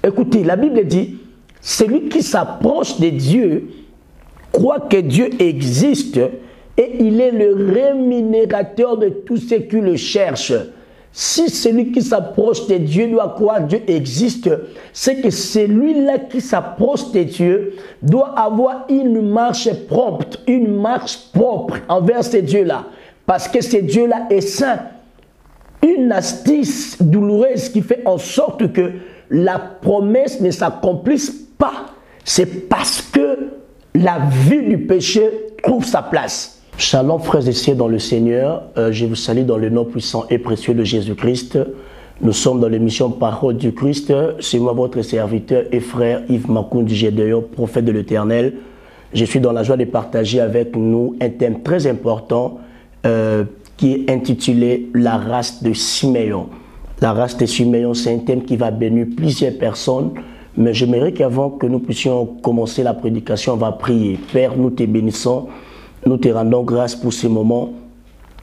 Écoutez, la Bible dit, celui qui s'approche de Dieu croit que Dieu existe et il est le rémunérateur de tous ceux qui le cherchent. Si celui qui s'approche de Dieu doit croire que Dieu existe, c'est que celui-là qui s'approche de Dieu doit avoir une marche propre envers ce Dieu-là. Parce que ce Dieu-là est saint. Une astuce douloureuse qui fait en sorte que la promesse ne s'accomplisse pas. C'est parce que la vie du péché trouve sa place. Shalom frères et sœurs dans le Seigneur, je vous salue dans le nom puissant et précieux de Jésus-Christ. Nous sommes dans l'émission Parole du Christ. C'est moi votre serviteur et frère Yves Makoundji Gédéon, prophète de l'Éternel. Je suis dans la joie de partager avec nous un thème très important qui est intitulé La race de Siméon. La race de Siméon, c'est un thème qui va bénir plusieurs personnes. Mais j'aimerais qu'avant que nous puissions commencer la prédication, on va prier. Père, nous te bénissons. Nous te rendons grâce pour ce moment.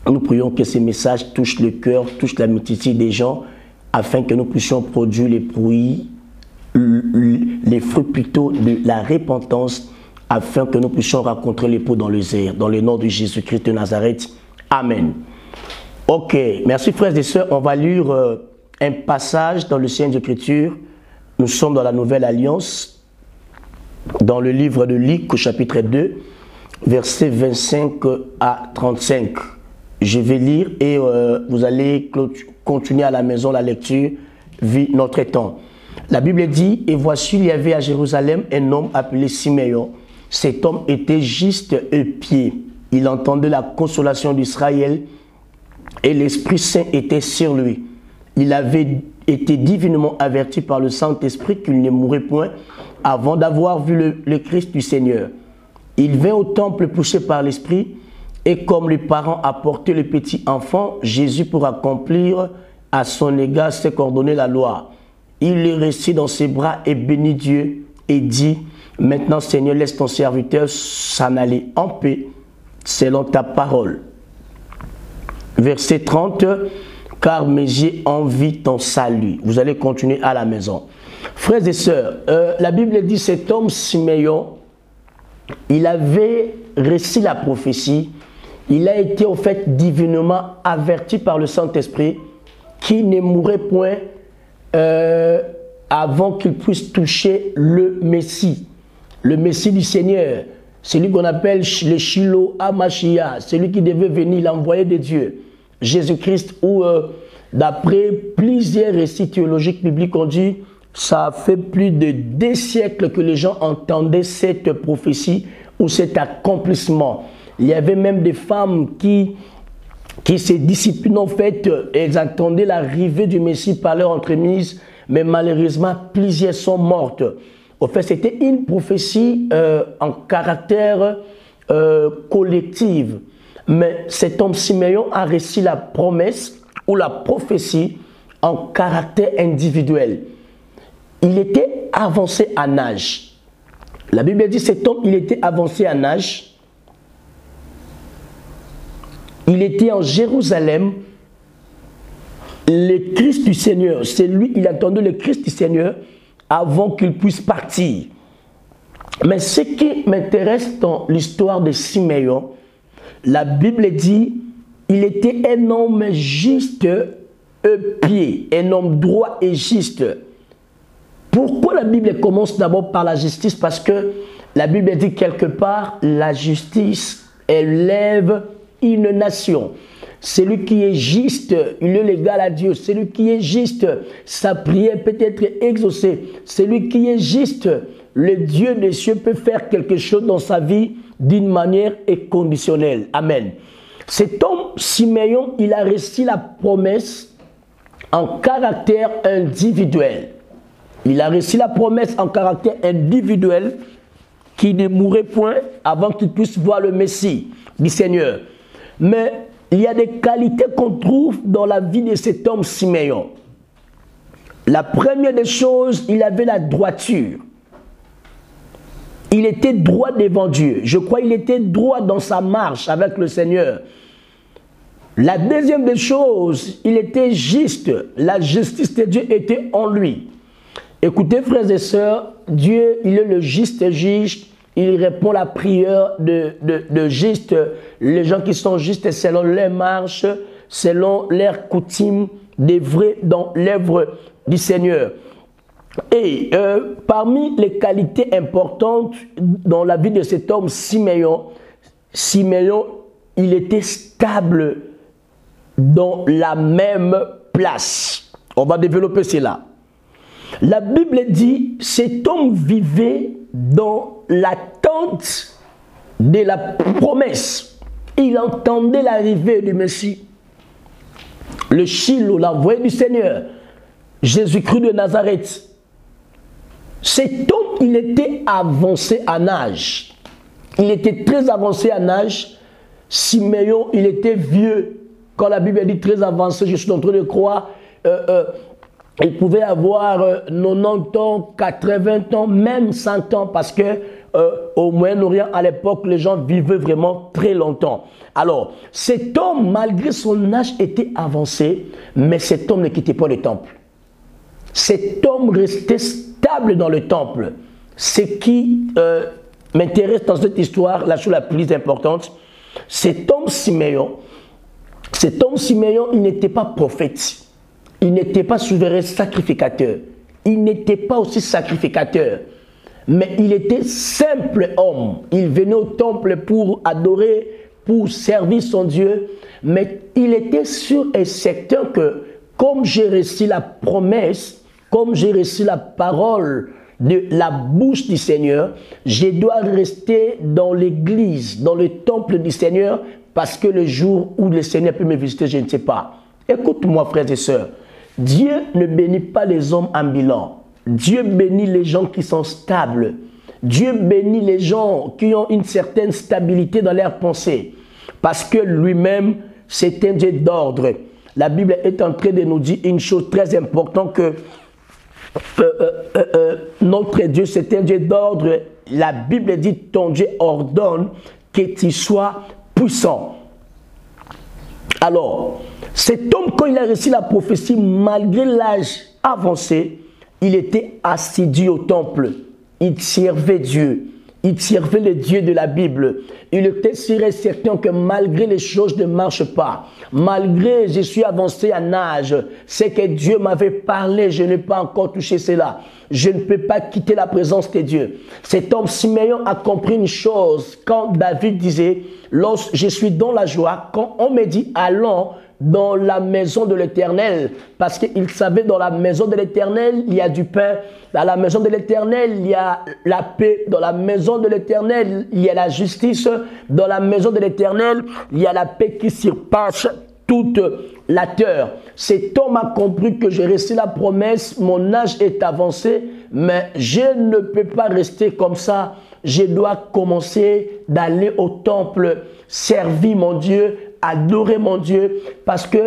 Nous prions que ces messages touchent le cœur, touchent la multitude des gens, afin que nous puissions produire les fruits plutôt de la repentance, afin que nous puissions rencontrer l'époux dans les airs. Dans le nom de Jésus-Christ de Nazareth. Amen. Ok, merci frères et sœurs. On va lire un passage dans le Saint d'Écriture. Nous sommes dans la Nouvelle Alliance, dans le livre de Luc, au chapitre 2. Versets 25 à 35. Je vais lire et vous allez continuer à la maison la lecture, vu notre temps. La Bible dit, et voici, il y avait à Jérusalem un homme appelé Siméon. Cet homme était juste et pieux. Il entendait la consolation d'Israël et l'Esprit Saint était sur lui. Il avait été divinement averti par le Saint-Esprit qu'il ne mourrait point avant d'avoir vu le Christ du Seigneur. Il vint au temple poussé par l'Esprit, et comme les parents apportaient le petit enfant, Jésus pour accomplir à son égard ce qu'ordonnait la loi. Il le reçut dans ses bras et bénit Dieu et dit, « Maintenant Seigneur, laisse ton serviteur s'en aller en paix, selon ta parole. » Verset 30, « Car mes yeux envient ton salut. » Vous allez continuer à la maison. Frères et sœurs, la Bible dit, cet homme Siméon, il avait reçu la prophétie, il a été en fait divinement averti par le Saint-Esprit qu'il ne mourrait point avant qu'il puisse toucher le Messie du Seigneur, celui qu'on appelle le Shiloh HaMashiach, celui qui devait venir, l'envoyé de Dieu, Jésus-Christ, où d'après plusieurs récits théologiques bibliques on dit, ça fait plus de 2 siècles que les gens entendaient cette prophétie ou cet accomplissement. Il y avait même des femmes qui se disciplinaient en fait, elles attendaient l'arrivée du Messie par leur entremise, mais malheureusement, plusieurs sont mortes. En fait, c'était une prophétie en caractère collectif. Mais cet homme Siméon a reçu la promesse ou la prophétie en caractère individuel. Il était avancé en âge. La Bible dit cet homme, il était avancé en âge. Il était en Jérusalem. Le Christ du Seigneur, c'est lui, il attendait le Christ du Seigneur avant qu'il puisse partir. Mais ce qui m'intéresse dans l'histoire de Siméon, la Bible dit, il était un homme juste et pieux, un homme droit et juste. Pourquoi la Bible commence d'abord par la justice? Parce que la Bible dit quelque part, la justice élève une nation. Celui qui est juste, il est l'égal à Dieu. Celui qui est juste, sa prière peut être exaucée. Celui qui est juste, le Dieu des cieux peut faire quelque chose dans sa vie d'une manière inconditionnelle. Amen. Cet homme, Siméon, il a reçu la promesse en caractère individuel. Il a reçu la promesse en caractère individuel qu'il ne mourrait point avant qu'il puisse voir le Messie du Seigneur. Mais il y a des qualités qu'on trouve dans la vie de cet homme Siméon. La première des choses, il avait la droiture. Il était droit devant Dieu. Je crois qu'il était droit dans sa marche avec le Seigneur. La deuxième des choses, il était juste. La justice de Dieu était en lui. Écoutez, frères et sœurs, Dieu, il est le juste juge. Il répond à la prière de juste, les gens qui sont justes selon les marches, selon leurs coutumes, des vrais dans l'œuvre du Seigneur. Et parmi les qualités importantes dans la vie de cet homme, Siméon, il était stable dans la même place. On va développer cela. La Bible dit, cet homme vivait dans l'attente de la promesse. Il entendait l'arrivée du Messie. Le Shiloh, l'envoyé du Seigneur, Jésus-Christ de Nazareth. Cet homme, il était avancé en âge. Il était très avancé en âge. Siméon, il était vieux. Quand la Bible dit très avancé, je suis en train de croire, il pouvait avoir 90 ans, 80 ans, même 100 ans, parce que au Moyen-Orient, à l'époque, les gens vivaient vraiment très longtemps. Alors, cet homme, malgré son âge, était avancé, mais cet homme ne quittait pas le temple. Cet homme restait stable dans le temple. Ce qui m'intéresse dans cette histoire, la chose la plus importante, cet homme Siméon, il n'était pas prophète. Il n'était pas souverain sacrificateur. Il n'était pas aussi sacrificateur. Mais il était simple homme. Il venait au temple pour adorer, pour servir son Dieu. Mais il était sûr et certain que, comme j'ai reçu la promesse, comme j'ai reçu la parole de la bouche du Seigneur, je dois rester dans l'église, dans le temple du Seigneur, parce que le jour où le Seigneur peut me visiter, je ne sais pas. Écoute-moi, frères et sœurs. Dieu ne bénit pas les hommes ambulants. Dieu bénit les gens qui sont stables. Dieu bénit les gens qui ont une certaine stabilité dans leurs pensées. Parce que lui-même, c'est un Dieu d'ordre. La Bible est en train de nous dire une chose très importante que notre Dieu, c'est un Dieu d'ordre. La Bible dit, ton Dieu ordonne que tu sois puissant. Alors, cet homme, quand il a reçu la prophétie, malgré l'âge avancé, il était assidu au temple. Il servait Dieu. Il servait le Dieu de la Bible. Il était sûr et certain que malgré les choses ne marchent pas, malgré je suis avancé en âge, c'est que Dieu m'avait parlé, je n'ai pas encore touché cela. Je ne peux pas quitter la présence de Dieu. Cet homme Siméon a compris une chose quand David disait, lorsque je suis dans la joie, quand on me dit allons dans la maison de l'Éternel, parce qu'il savait dans la maison de l'Éternel, il y a du pain, dans la maison de l'Éternel, il y a la paix, dans la maison de l'Éternel, il y a la justice, dans la maison de l'Éternel, il y a la paix qui surpasse toute la terre. Cet homme a compris que j'ai reçu la promesse, mon âge est avancé, mais je ne peux pas rester comme ça. Je dois commencer d'aller au temple, servir mon Dieu, adorer mon Dieu, parce que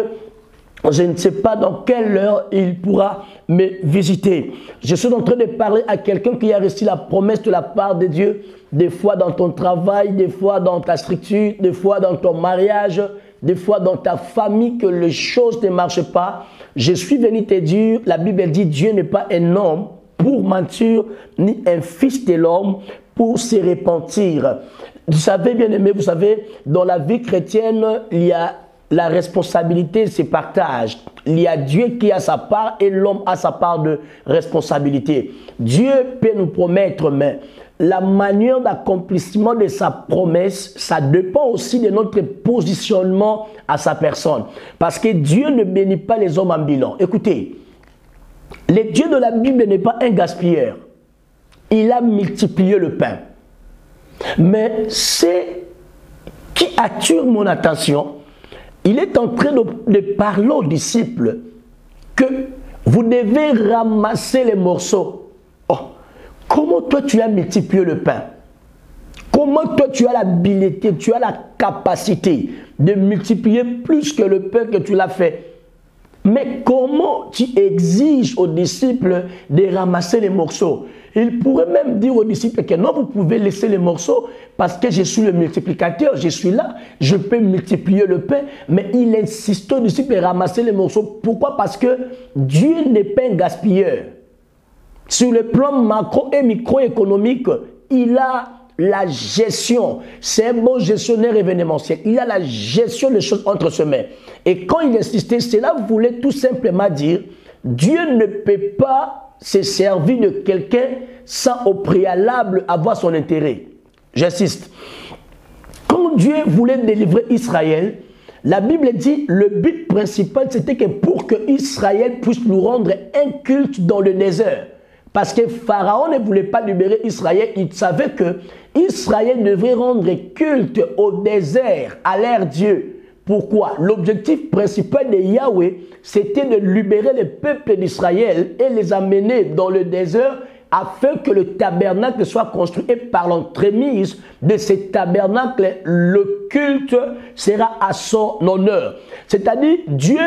je ne sais pas dans quelle heure il pourra me visiter. Je suis en train de parler à quelqu'un qui a reçu la promesse de la part de Dieu, des fois dans ton travail, des fois dans ta structure, des fois dans ton mariage, des fois dans ta famille, que les choses ne marchent pas. Je suis venu te dire, la Bible dit, Dieu n'est pas un homme pour mentir, ni un fils de l'homme pour se repentir. Vous savez, bien aimé, vous savez, dans la vie chrétienne, il y a la responsabilité se partage. Il y a Dieu qui a sa part et l'homme a sa part de responsabilité. Dieu peut nous promettre, mais la manière d'accomplissement de sa promesse, ça dépend aussi de notre positionnement à sa personne. Parce que Dieu ne bénit pas les hommes ambulants. Écoutez, le Dieu de la Bible n'est pas un gaspilleur. Il a multiplié le pain. Mais c'est qui attire mon attention. Il est en train de parler aux disciples que vous devez ramasser les morceaux. Oh, comment toi tu as multiplié le pain? Comment toi tu as l'habilité, tu as la capacité de multiplier plus que le pain que tu l'as fait? Mais comment tu exiges aux disciples de ramasser les morceaux? Il pourrait même dire aux disciples que non, vous pouvez laisser les morceaux parce que je suis le multiplicateur, je suis là, je peux multiplier le pain. Mais il insiste aux disciples de ramasser les morceaux. Pourquoi? Parce que Dieu n'est pas un gaspilleur. Sur le plan macro et microéconomique, il a la gestion. C'est un bon gestionnaire événementiel. Il a la gestion des choses entre ses mains. Et quand il insistait, cela voulait tout simplement dire, Dieu ne peut pas se servir de quelqu'un sans au préalable avoir son intérêt. J'insiste. Quand Dieu voulait délivrer Israël, la Bible dit, le but principal, c'était que pour que Israël puisse nous rendre un culte dans le désert. Parce que Pharaon ne voulait pas libérer Israël. Il savait que Israël devrait rendre culte au désert, à leur Dieu. Pourquoi? L'objectif principal de Yahweh, c'était de libérer le peuple d'Israël et les amener dans le désert afin que le tabernacle soit construit. Et par l'entremise de ce tabernacle, le culte sera à son honneur. C'est-à-dire, Dieu,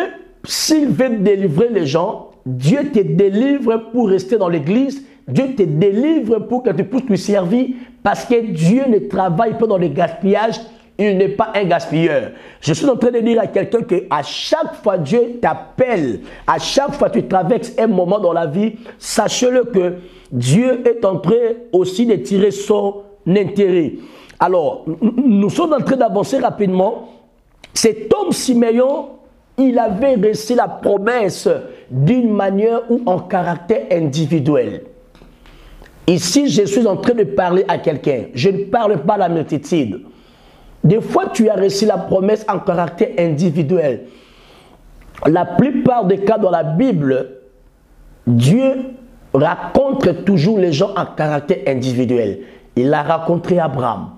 s'il veut délivrer les gens, Dieu te délivre pour rester dans l'église. Dieu te délivre pour que tu puisses lui servir. Parce que Dieu ne travaille pas dans le gaspillage. Il n'est pas un gaspilleur. Je suis en train de dire à quelqu'un qu'à chaque fois Dieu t'appelle, à chaque fois tu traverses un moment dans la vie, sachez-le que Dieu est en train aussi de tirer son intérêt. Alors, nous sommes en train d'avancer rapidement. Cet homme Siméon, il avait reçu la promesse d'une manière ou en caractère individuel. Ici, je suis en train de parler à quelqu'un. Je ne parle pas à la multitude. Des fois, tu as reçu la promesse en caractère individuel. La plupart des cas dans la Bible, Dieu raconte toujours les gens en caractère individuel. Il a rencontré Abraham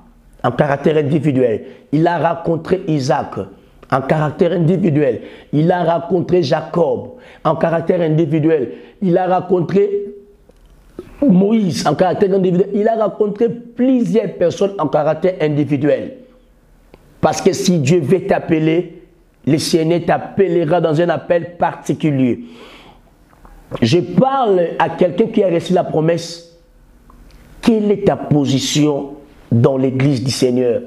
en caractère individuel. Il a rencontré Isaac en caractère individuel. Il a rencontré Jacob en caractère individuel. Il a rencontré Moïse en caractère individuel. Il a rencontré plusieurs personnes en caractère individuel. Parce que si Dieu veut t'appeler, le Seigneur t'appellera dans un appel particulier. Je parle à quelqu'un qui a reçu la promesse. Quelle est ta position dans l'église du Seigneur?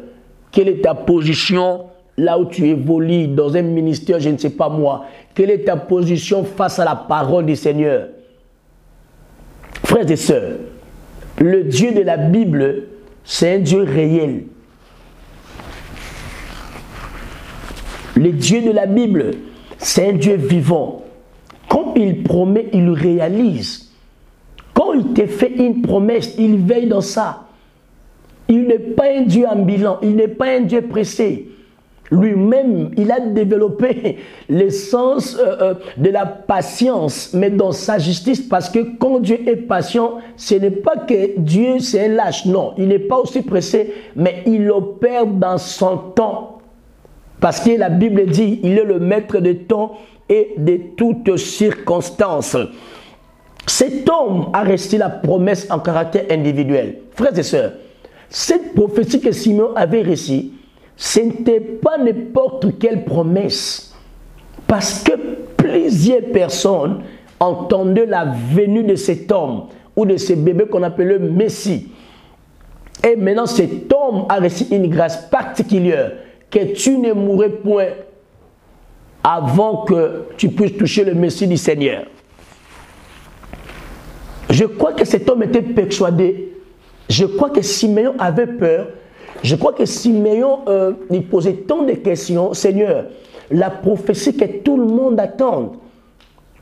Quelle est ta position là où tu évolues dans un ministère, je ne sais pas moi? Quelle est ta position face à la parole du Seigneur? Frères et sœurs, le Dieu de la Bible, c'est un Dieu réel. Le Dieu de la Bible, c'est un Dieu vivant. Quand il promet, il réalise. Quand il te fait une promesse, il veille dans ça. Il n'est pas un Dieu ambulant, il n'est pas un Dieu pressé. Lui-même, il a développé l'essence de la patience, mais dans sa justice, parce que quand Dieu est patient, ce n'est pas que Dieu c'est un lâche, non. Il n'est pas aussi pressé, mais il opère dans son temps. Parce que la Bible dit, il est le maître de temps et de toutes circonstances. Cet homme a reçu la promesse en caractère individuel. Frères et sœurs, cette prophétie que Simeon avait reçue, ce n'était pas n'importe quelle promesse. Parce que plusieurs personnes entendaient la venue de cet homme ou de ce bébé qu'on appelait le Messie. Et maintenant, cet homme a reçu une grâce particulière, que tu ne mourrais point avant que tu puisses toucher le Messie du Seigneur. Je crois que cet homme était persuadé. Je crois que Siméon avait peur. Je crois que Siméon lui posait tant de questions. Seigneur, la prophétie que tout le monde attend,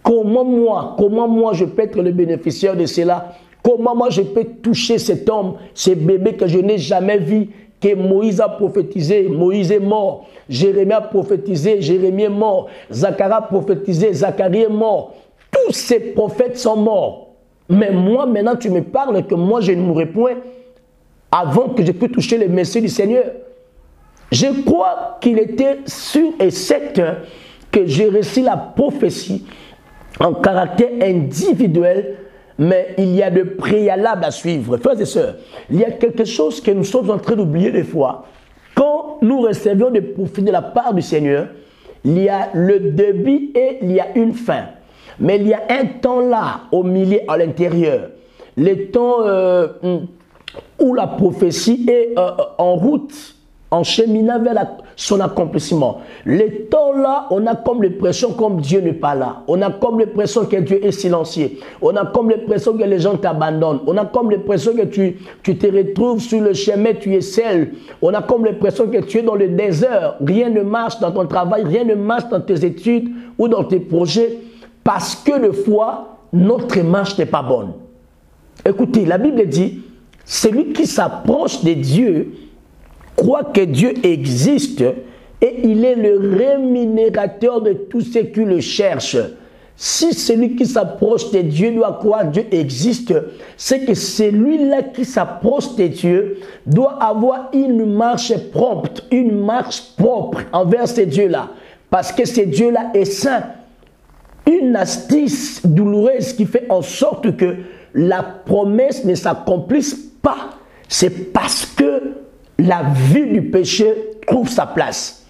comment moi je peux être le bénéficiaire de cela? Comment moi je peux toucher cet homme, ce bébé que je n'ai jamais vu, que Moïse a prophétisé, Moïse est mort. Jérémie a prophétisé, Jérémie est mort. Zacharie a prophétisé, Zacharie est mort. Tous ces prophètes sont morts. Mais moi, maintenant, tu me parles que moi, je ne mourrai point avant que je puisse toucher le Messie du Seigneur. Je crois qu'il était sûr et certain que j'ai reçu la prophétie en caractère individuel, mais il y a de préalables à suivre. Frères et sœurs, il y a quelque chose que nous sommes en train d'oublier des fois. Quand nous recevons des prophéties de la part du Seigneur, il y a le début et il y a une fin. Mais il y a un temps là, au milieu, à l'intérieur. Le temps où la prophétie est en route en cheminant vers son accomplissement. Les temps-là, on a comme l'impression comme Dieu n'est pas là. On a comme l'impression que Dieu est silencieux. On a comme l'impression que les gens t'abandonnent. On a comme l'impression que tu te retrouves sur le chemin, tu es seul. On a comme l'impression que tu es dans le désert. Rien ne marche dans ton travail, rien ne marche dans tes études ou dans tes projets parce que des fois, notre marche n'est pas bonne. Écoutez, la Bible dit, celui qui s'approche de Dieu croit que Dieu existe et il est le rémunérateur de tous ceux qui le cherchent. Si celui qui s'approche de Dieu doit croire que Dieu existe, c'est que celui-là qui s'approche de Dieu doit avoir une marche prompte, une marche propre envers ce Dieu-là. Parce que ce Dieu-là est saint. Une astuce douloureuse qui fait en sorte que la promesse ne s'accomplisse pas. C'est parce que la vie du péché trouve sa place.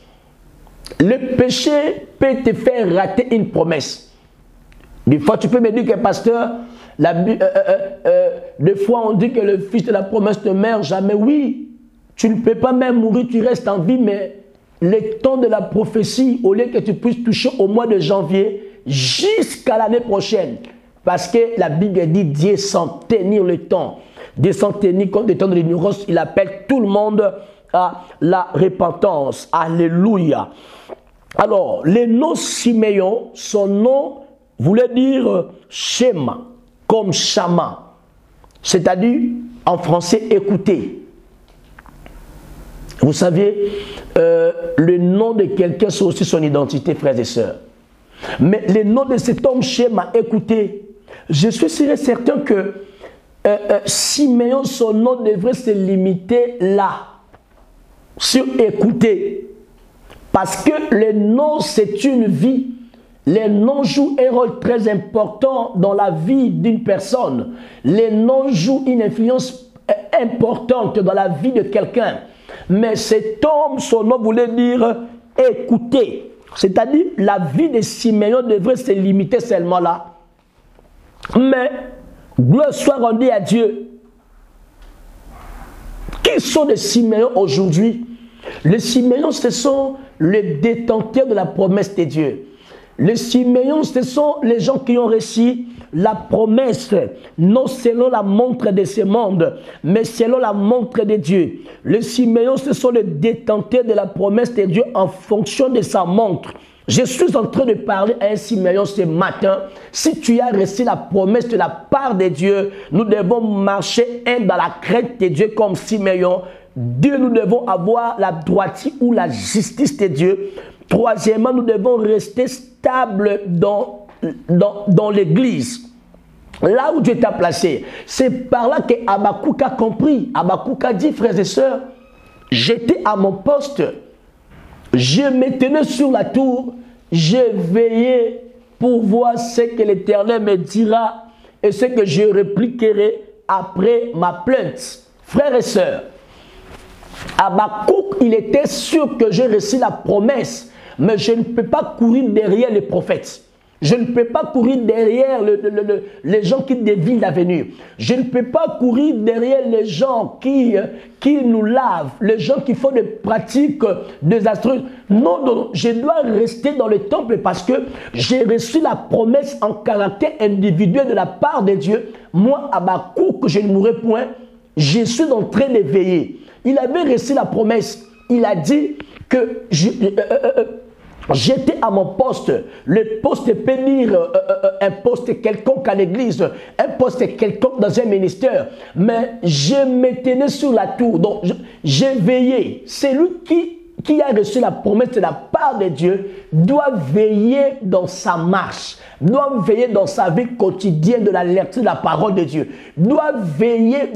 Le péché peut te faire rater une promesse. Des fois, tu peux me dire que, pasteur, des fois, on dit que le fils de la promesse ne meurt jamais. Oui, tu ne peux pas même mourir, tu restes en vie, mais le temps de la prophétie, au lieu que tu puisses toucher au mois de janvier jusqu'à l'année prochaine, parce que la Bible dit Dieu sans tenir le temps. Dieu sans tenir compte du temps de l'ignorance, il appelle tout le monde à la repentance. Alléluia. Alors, le nom Siméon, son nom voulait dire schéma, comme chama. C'est-à-dire, en français, écoutez. Vous savez, le nom de quelqu'un, c'est aussi son identité, frères et sœurs. Mais le nom de cet homme schéma, écoutez, je suis sûr et certain que Siméon, son nom devrait se limiter là, sur écouter. Parce que le nom, c'est une vie. Les noms jouent un rôle très important dans la vie d'une personne. Les noms jouent une influence importante dans la vie de quelqu'un. Mais cet homme, son nom voulait dire écouter. C'est-à-dire, la vie de Siméon devrait se limiter seulement là. Mais, gloire soit rendue à Dieu. Qui sont les Siméons aujourd'hui? Les Siméons, ce sont les détenteurs de la promesse de Dieu. Les Siméons, ce sont les gens qui ont reçu la promesse, non selon la montre de ce monde, mais selon la montre de Dieu. Les Siméons, ce sont les détenteurs de la promesse de Dieu en fonction de sa montre. Je suis en train de parler à un Siméon ce matin. Si tu as reçu la promesse de la part de Dieu, nous devons marcher dans la crainte de Dieu comme Siméon. Dieu, nous devons avoir la droiture ou la justice de Dieu. Troisièmement, nous devons rester stables dans l'église. Là où Dieu t'a placé. C'est par là que Habakkuk a compris. Habakkuk a dit, frères et sœurs, j'étais à mon poste. Je me tenais sur la tour. J'ai veillé pour voir ce que l'Éternel me dira et ce que je répliquerai après ma plainte. Frères et sœurs, Habakkuk, il était sûr que j'ai reçu la promesse, mais je ne peux pas courir derrière les prophètes. Je ne peux pas courir derrière les gens qui devinent l'avenir. Je ne peux pas courir derrière les gens qui nous lavent, les gens qui font des pratiques désastreuses. Non, non, je dois rester dans le temple parce que j'ai reçu la promesse en caractère individuel de la part de Dieu. Moi, Habakkuk, je ne mourrai point. Je suis en train de veiller. Il avait reçu la promesse. Il a dit que j'étais à mon poste. Le poste peut dire un poste quelconque à l'église, un poste quelconque dans un ministère. Mais je me tenais sur la tour. Donc, j'ai veillé. C'est lui qui a reçu la promesse de la part de Dieu doit veiller dans sa marche, doit veiller dans sa vie quotidienne de la lecture de la parole de Dieu, doit veiller.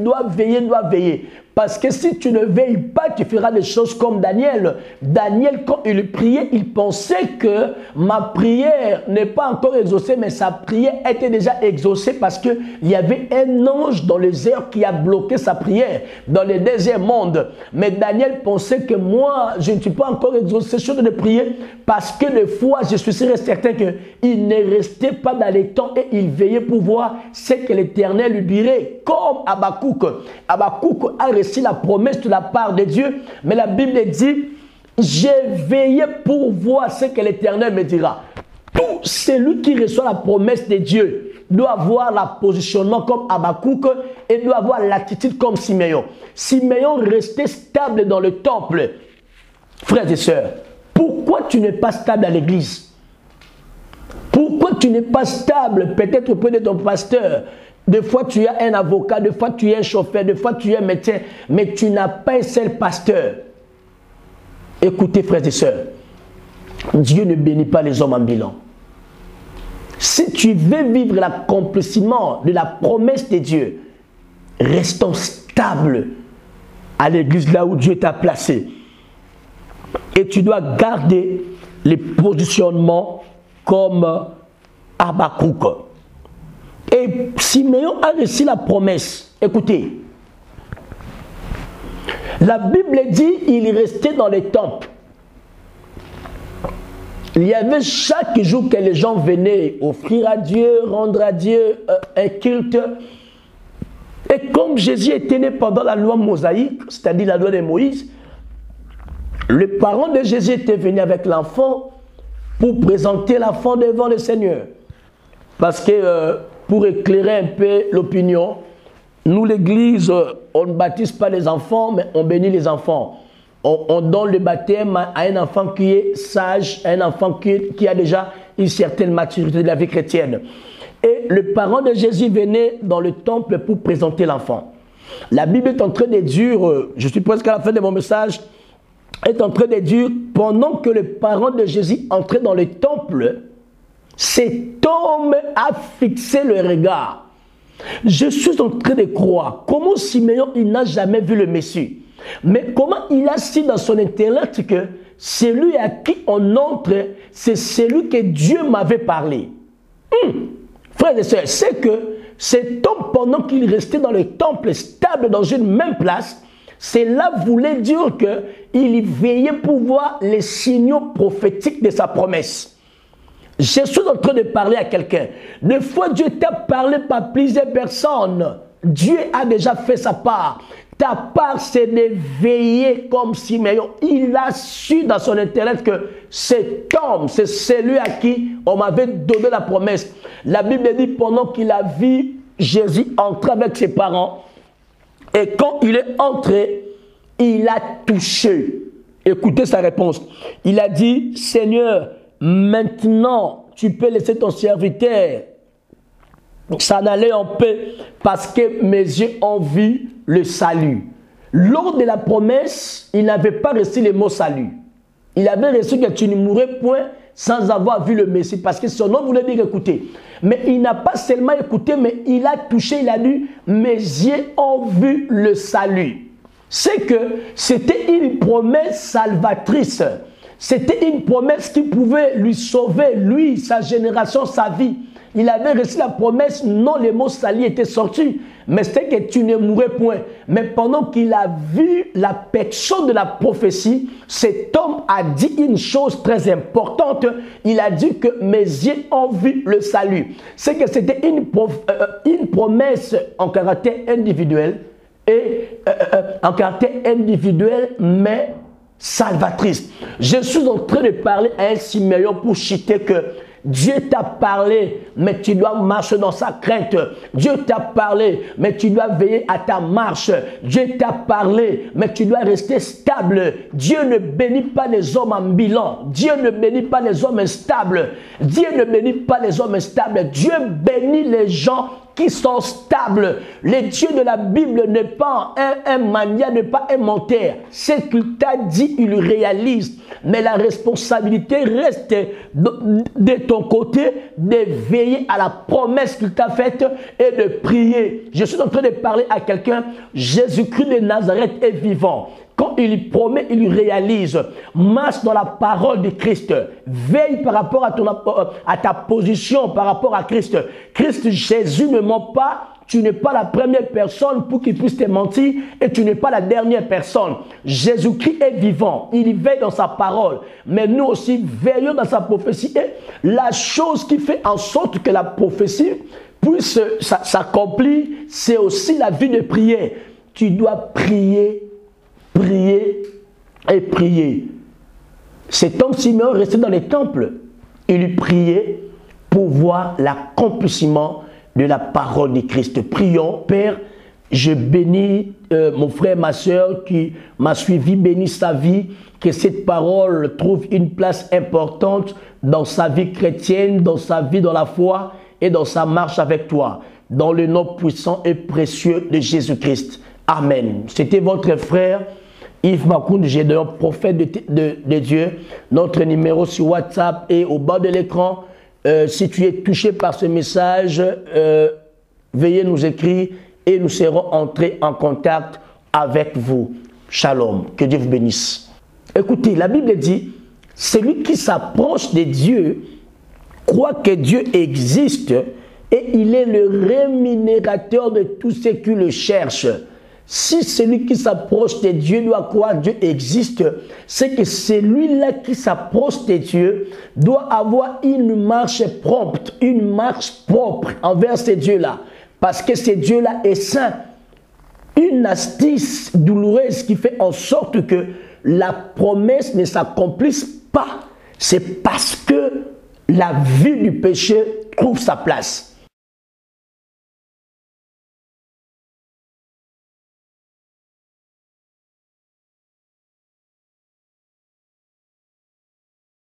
Parce que si tu ne veilles pas, tu feras des choses comme Daniel. Daniel, quand il priait, il pensait que ma prière n'est pas encore exaucée, mais sa prière était déjà exaucée parce qu'il y avait un ange dans les airs qui a bloqué sa prière dans le deuxième monde. Mais Daniel pensait que moi, je ne suis pas encore exaucé sur de prier parce que des fois, je suis certain qu'il ne restait pas dans les temps et il veillait pour voir ce que l'Éternel lui dirait. Comme Habakkuk. Habakkuk a reçu la promesse de la part de Dieu, mais la Bible dit, j'ai veillé pour voir ce que l'Éternel me dira. Tout celui qui reçoit la promesse de Dieu doit avoir le positionnement comme Habakkuk et doit avoir l'attitude comme Siméon. Siméon restait stable dans le temple. Frères et sœurs, pourquoi tu n'es pas stable à l'église? Pourquoi tu n'es pas stable peut-être auprès de ton pasteur? Des fois tu as un avocat, des fois tu es un chauffeur, des fois tu es un médecin, mais tu n'as pas un seul pasteur. Écoutez frères et sœurs, Dieu ne bénit pas les hommes en bilan. Si tu veux vivre l'accomplissement de la promesse de Dieu, restons stables à l'église là où Dieu t'a placé. Et tu dois garder les positionnements comme Habakkuk. Et Siméon a reçu la promesse. Écoutez, la Bible dit il restait dans les temples. Il y avait chaque jour que les gens venaient offrir à Dieu, rendre à Dieu un culte. Et comme Jésus était né pendant la loi mosaïque, c'est-à-dire la loi de Moïse, le parent de Jésus était venu avec l'enfant pour présenter l'enfant devant le Seigneur. Parce que pour éclairer un peu l'opinion, nous l'église, on ne baptise pas les enfants, mais on bénit les enfants. On donne le baptême à un enfant qui est sage, un enfant qui a déjà une certaine maturité de la vie chrétienne. Et le parent de Jésus venait dans le temple pour présenter l'enfant. La Bible est en train de dire, je suis presque à la fin de mon message, est en train de dire, pendant que le parent de Jésus entrait dans le temple, cet homme a fixé le regard. Je suis en train de croire comment Siméon il n'a jamais vu le Messie. Mais comment il a su dans son intellect que celui à qui on entre, c'est celui que Dieu m'avait parlé. Frères et sœurs, c'est que cet homme, pendant qu'il restait dans le temple stable dans une même place, cela voulait dire qu'il veillait pour voir les signaux prophétiques de sa promesse. Je suis en train de parler à quelqu'un. Des fois, Dieu t'a parlé par plusieurs personnes. Dieu a déjà fait sa part. Ta part, c'est de veiller comme Siméon. Il a su dans son intellect que cet homme, c'est celui à qui on m'avait donné la promesse. La Bible dit pendant qu'il a vu Jésus entrer avec ses parents, et quand il est entré, il a touché. Écoutez sa réponse. Il a dit, Seigneur, maintenant, tu peux laisser ton serviteur s'en aller en paix parce que mes yeux ont vu le salut. Lors de la promesse, il n'avait pas reçu le mot salut. Il avait reçu que tu ne mourrais point sans avoir vu le Messie. Parce que son nom voulait dire écouter. Mais il n'a pas seulement écouté, mais il a touché, il a dit, mes yeux ont vu le salut. C'est que c'était une promesse salvatrice. C'était une promesse qui pouvait lui sauver, lui, sa génération, sa vie. Il avait reçu la promesse, non, le mot salut était sorti, mais c'était que tu ne mourrais point. Mais pendant qu'il a vu la personne de la prophétie, cet homme a dit une chose très importante. Il a dit que mes yeux ont vu le salut. C'est que c'était une promesse en caractère individuel, en caractère individuel, mais salvatrice. Je suis en train de parler à un Siméon pour citer que Dieu t'a parlé, mais tu dois marcher dans sa crainte. Dieu t'a parlé, mais tu dois veiller à ta marche. Dieu t'a parlé, mais tu dois rester stable. Dieu ne bénit pas les hommes en bilan. Dieu ne bénit pas les hommes instables. Dieu ne bénit pas les hommes instables. Dieu bénit les gens qui sont stables. Le Dieu de la Bible n'est pas un mania, n'est pas un menteur. Ce qu'il t'a dit, il réalise. Mais la responsabilité reste de ton côté de veiller à la promesse qu'il t'a faite et de prier. Je suis en train de parler à quelqu'un. Jésus-Christ de Nazareth est vivant. Quand il promet, il réalise. Marche dans la parole de Christ. Veille par rapport à ta position par rapport à Christ. Christ, Jésus ne ment pas. Tu n'es pas la première personne pour qu'il puisse te mentir et tu n'es pas la dernière personne. Jésus-Christ est vivant. Il veille dans sa parole. Mais nous aussi veillons dans sa prophétie. Et la chose qui fait en sorte que la prophétie puisse s'accomplir, c'est aussi la vie de prière. tu dois prier, prier et prier. Cet homme Simeon restait dans les temples. Il priait pour voir l'accomplissement de la parole de Christ. Prions, Père, je bénis mon frère, ma soeur qui m'a suivi, bénis sa vie, que cette parole trouve une place importante dans sa vie chrétienne, dans sa vie dans la foi et dans sa marche avec toi. Dans le nom puissant et précieux de Jésus-Christ. Amen. C'était votre frère Yves Makoun, Gédéon, prophète de Dieu. Notre numéro sur WhatsApp est au bas de l'écran. Si tu es touché par ce message, veuillez nous écrire et nous serons entrés en contact avec vous. Shalom. Que Dieu vous bénisse. Écoutez, la Bible dit, celui qui s'approche de Dieu croit que Dieu existe et il est le rémunérateur de tous ceux qui le cherchent. Si celui qui s'approche de Dieu doit croire que Dieu existe, c'est que celui-là qui s'approche de Dieu doit avoir une marche prompte, une marche propre envers ce Dieu-là. Parce que ce Dieu-là est saint. Une astuce douloureuse qui fait en sorte que la promesse ne s'accomplisse pas. C'est parce que la vie du péché trouve sa place.